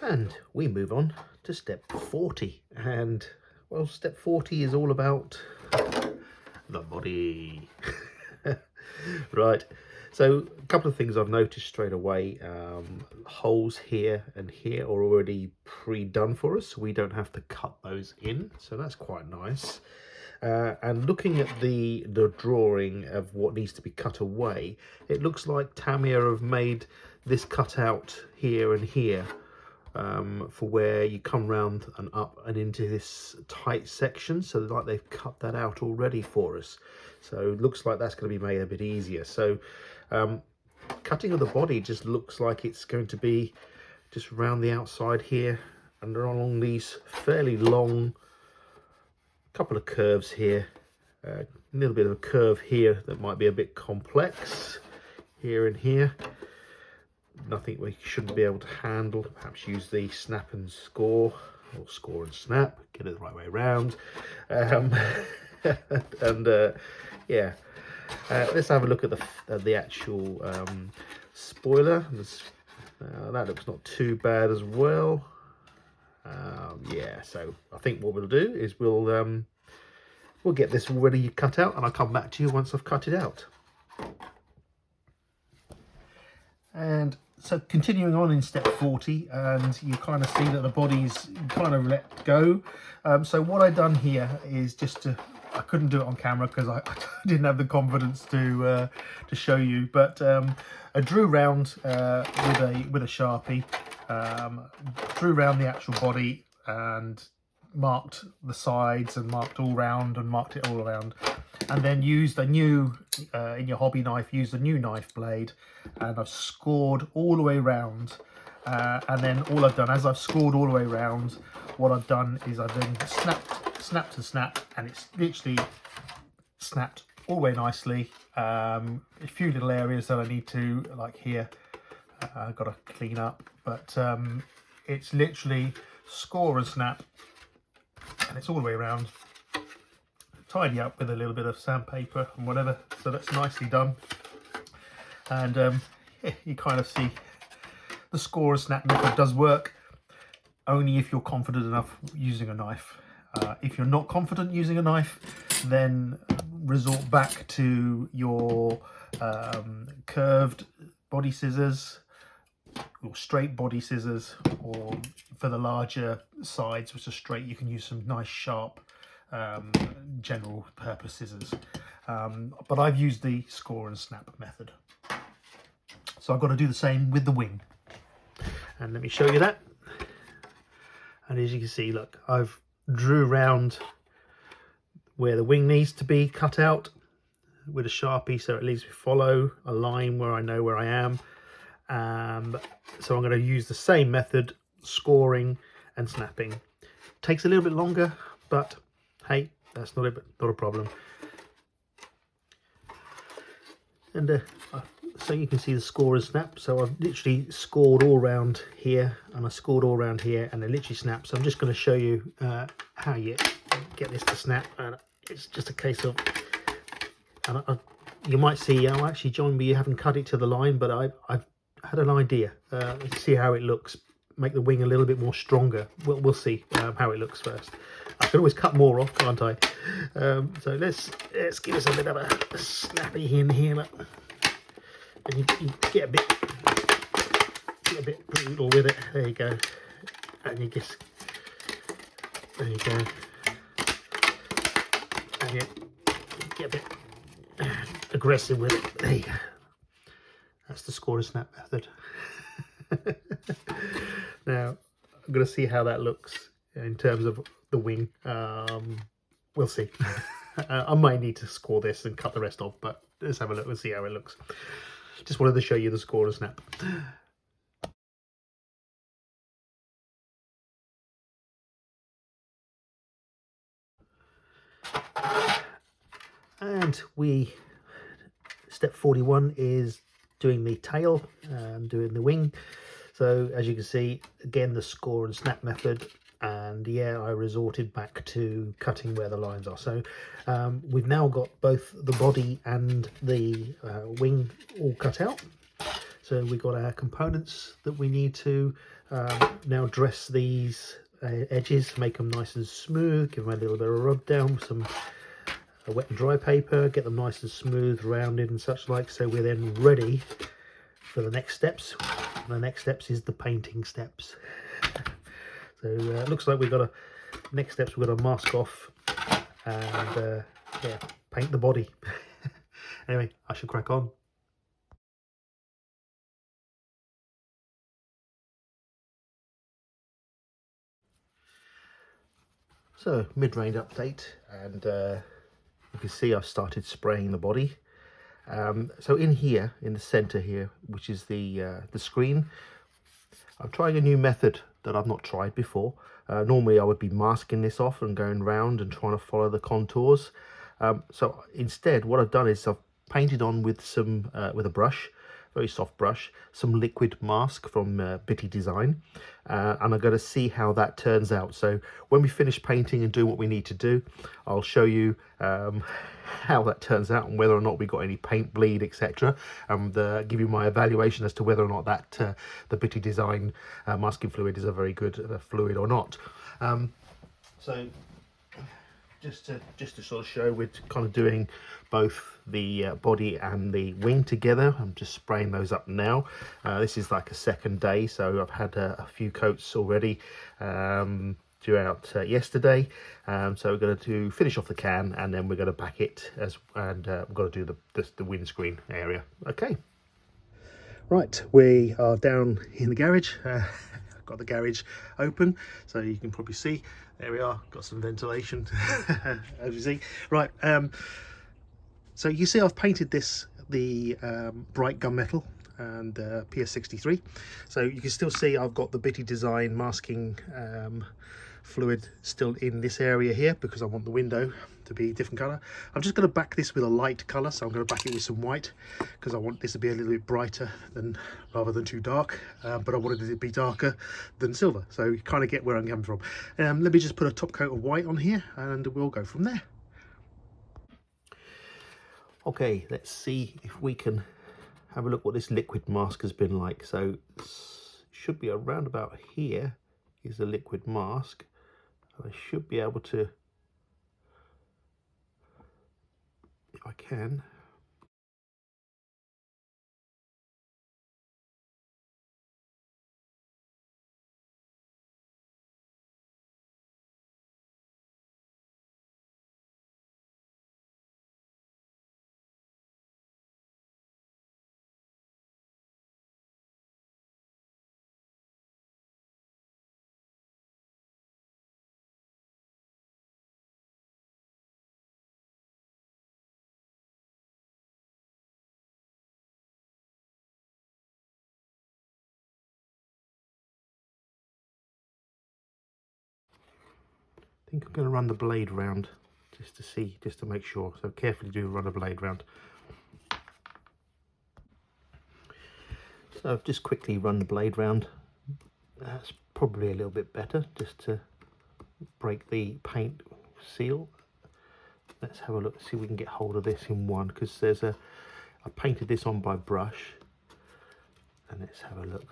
And we move on to step 40. And well, step 40 is all about the body. Right, so a couple of things I've noticed straight away. Holes here and here are already pre-done for us, so we don't have to cut those in, so that's quite nice. And looking at the drawing of what needs to be cut away, it looks like Tamiya have made this cutout here and here for where you come round and up and into this tight section, so like they've cut that out already for us. So it looks like that's going to be made a bit easier. So cutting of the body just looks like it's going to be just around the outside here and along these fairly long couple of curves here, a little bit of a curve here that might be a bit complex here and here. Nothing we shouldn't be able to handle. Perhaps use the snap and score, or score and snap, get it the right way around. Yeah, let's have a look at the actual spoiler. That looks not too bad as well. Yeah, so I think what we'll do is we'll get this already cut out, and I'll come back to you once I've cut it out. And so continuing on in step 40, and you kind of see that the body's kind of let go. So what I've done here is just I couldn't do it on camera because I didn't have the confidence to show you, but I drew round with a Sharpie, drew round the actual body and marked the sides and marked all round and marked it all around, and then used a new in your hobby knife, used a new knife blade, and I've scored all the way around. And then all I've done, as I've scored all the way around, what I've done is I've then snapped to snap, and it's literally snapped all the way nicely. A few little areas that I need to, like here, I've got to clean up, but it's literally score and snap, and it's all the way around. Tidy up with a little bit of sandpaper and whatever, so that's nicely done. And yeah, you kind of see the score and snap method does work only if you're confident enough using a knife. If you're not confident using a knife, then resort back to your curved body scissors or straight body scissors, or for the larger sides which are straight, you can use some nice sharp general purpose scissors. But I've used the score and snap method. So I've got to do the same with the wing. And let me show you that. And as you can see, look, I've drew round where the wing needs to be cut out with a Sharpie, so at least we follow a line where I know where I am. So I'm going to use the same method, scoring and snapping. Takes a little bit longer, but hey, that's not a problem. And so you can see the score and snap. So I've literally scored all around here, and I scored all around here, and it literally snaps. So I'm just going to show you how you get this to snap. And it's just a case of, and you might see, oh, actually, John, you haven't cut it to the line, but I've had an idea. Let's see how it looks. Make the wing a little bit more stronger. We'll see how it looks first. I can always cut more off, can't I? So let's give us a bit of a snappy in here. Look. And you get a bit brutal with it. There you go. And you just, there you go. And you get a bit aggressive with it. There you go. That's the score and snap method. Now I'm going to see how that looks in terms of the wing. We'll see. I might need to score this and cut the rest off, but let's have a look and see how it looks. Just wanted to show you the score and snap. And step 41 is doing the tail and doing the wing. So as you can see, again, the score and snap method. And yeah, I resorted back to cutting where the lines are. So we've now got both the body and the wing all cut out. So we've got our components that we need to now dress these edges, make them nice and smooth, give them a little bit of rub down with some wet and dry paper, get them nice and smooth, rounded and such like. So we're then ready for the next steps. And the next steps is the painting steps. So it looks like we've got next steps we've got to mask off and yeah, paint the body. Anyway, I should crack on. So mid-range update, and you can see I've started spraying the body. So in here, in the center here, which is the screen, I'm trying a new method that I've not tried before. Normally I would be masking this off and going round and trying to follow the contours. So instead what I've done is I've painted on with some with a brush, very soft brush, some liquid mask from Bitty Design, and I'm going to see how that turns out. So when we finish painting and do what we need to do, I'll show you how that turns out and whether or not we got any paint bleed, etc., and give you my evaluation as to whether or not that the Bitty Design masking fluid is a very good fluid or not. So just to sort of show, we're kind of doing both the body and the wing together. I'm just spraying those up now. This is like a second day, so I've had a few coats already throughout yesterday. So we're going to finish off the can, and then we're going to back it and we've got to do the windscreen area. Okay. Right, we are down in the garage. I've got the garage open, so you can probably see. There we are, got some ventilation, as you see. Right, so you see I've painted this the bright gunmetal and PS63. So you can still see I've got the Bitty Design masking fluid still in this area here because I want the window to be a different colour. I'm just going to back this with a light colour, so I'm going to back it with some white because I want this to be a little bit brighter rather than too dark, but I wanted it to be darker than silver, so you kind of get where I'm coming from. Let me just put a top coat of white on here and we'll go from there. Okay, let's see if we can have a look what this liquid mask has been like. So it should be around about here is the liquid mask. I should be able to, if I can, I think I'm going to run the blade round just to see, just to make sure. So carefully do run a blade round. So I've just quickly run the blade round. That's probably a little bit better, just to break the paint seal. Let's have a look, see if we can get hold of this in one, because there's I painted this on by brush, and let's have a look.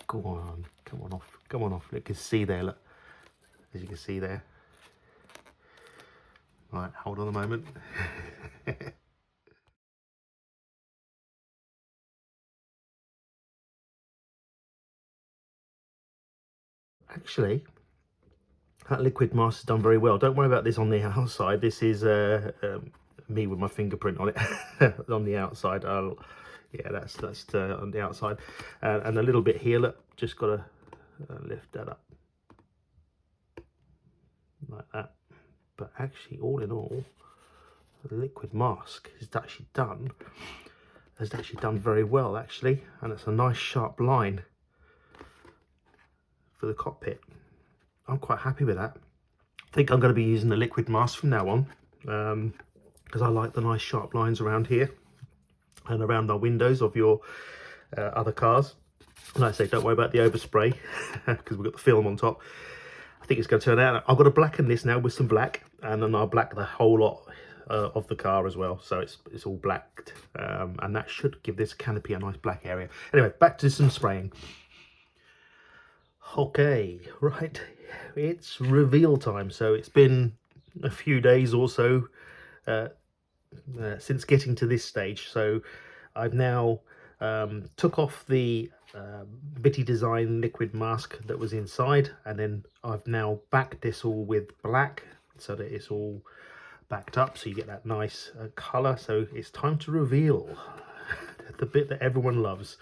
Go on, come on off, come on off. Look, you can see there, look, as you can see there. Right, hold on a moment. Actually, that liquid mask has done very well. Don't worry about this on the outside. This is me with my fingerprint on it on the outside. Yeah, that's on the outside, and a little bit here. Look, just got to lift that up like that. But actually, all in all, the liquid mask has actually done very well, actually, and it's a nice sharp line for the cockpit. I'm quite happy with that. I think I'm going to be using the liquid mask from now on, because I like the nice sharp lines around here and around the windows of your other cars. Like I say, don't worry about the overspray because we've got the film on top. I think it's going to turn out. I've got to blacken this now with some black, and then I'll black the whole lot of the car as well, so it's all blacked, and that should give this canopy a nice black area. Anyway, back to some spraying. Okay, right, it's reveal time. So it's been a few days or so since getting to this stage. So I've now took off the Bitty Design liquid mask that was inside, and then I've now backed this all with black so that it's all backed up, so you get that nice colour. So it's time to reveal the bit that everyone loves,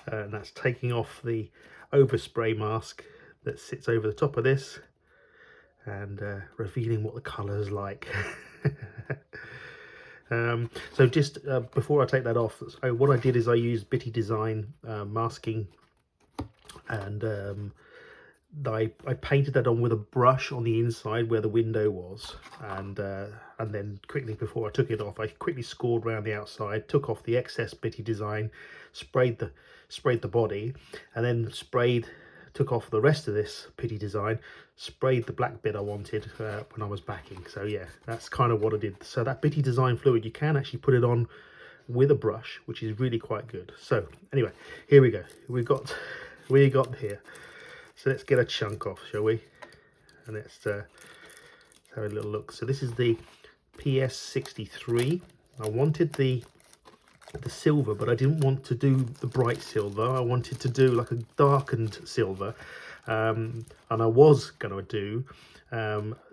and that's taking off the overspray mask that sits over the top of this and revealing what the colour's like. So just before I take that off, so what I did is I used Bitty Design masking, and I painted that on with a brush on the inside where the window was, and then quickly, before I took it off, I quickly scored around the outside, took off the excess Bitty Design, sprayed the body, and then took off the rest of this Bitty Design, sprayed the black bit I wanted when I was backing. So yeah, that's kind of what I did. So that Bitty Design fluid, you can actually put it on with a brush, which is really quite good. So anyway, here we go. We got here. So let's get a chunk off, shall we? And let's have a little look. So this is the PS63. I wanted the silver, but I didn't want to do the bright silver. I wanted to do like a darkened silver, and I was going to do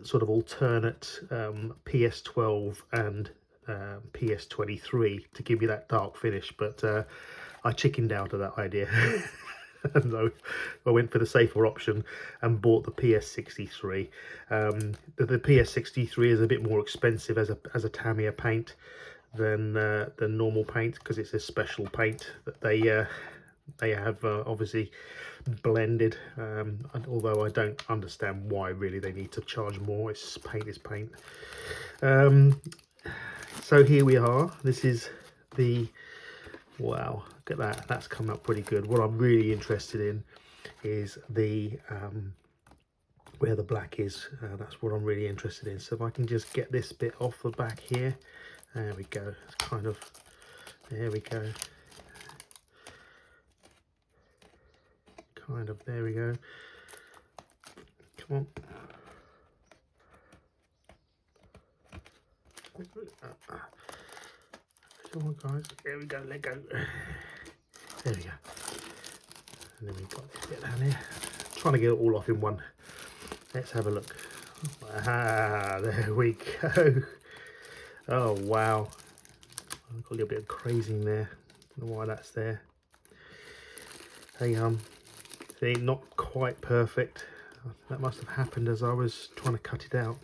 sort of alternate PS12 and PS23 to give you that dark finish, but I chickened out of that idea. And I went for the safer option and bought the PS63. The PS63 is a bit more expensive as a Tamiya paint than normal paint, because it's a special paint that they have obviously blended, although I don't understand why really they need to charge more. It's paint is paint. So here we are. This is the, wow, look at that, that's come up pretty good. What I'm really interested in is the where the black is. That's what I'm really interested in. So if I can just get this bit off the back here. There we go. It's kind of, there we go. Kind of, there we go. Come on. Come on, guys. There we go. Let go. There we go. And then we've got this bit down here. Trying to get it all off in one. Let's have a look. Ah, there we go. Oh wow, I've got a little bit of crazing there. Don't know why that's there. Hey, see, not quite perfect. That must have happened as I was trying to cut it out.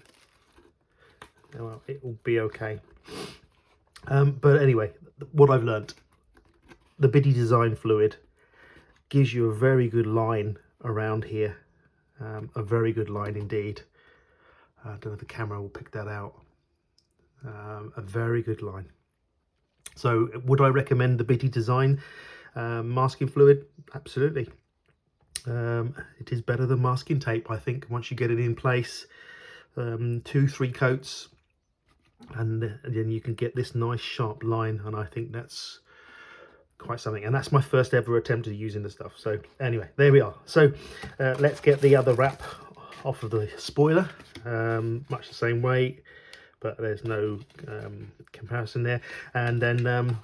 Well, it will be okay. But anyway, what I've learnt, the Bitty Design fluid gives you a very good line around here. A very good line indeed. I don't know if the camera will pick that out. A very good line. So would I recommend the Bitty Design masking fluid? Absolutely. It is better than masking tape, I think, once you get it in place. 2-3 coats, and then you can get this nice sharp line, and I think that's quite something. And that's my first ever attempt at using the stuff. So anyway, there we are. So let's get the other wrap off of the spoiler, much the same way, but there's no comparison there. And then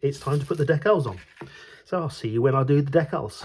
it's time to put the decals on. So I'll see you when I do the decals.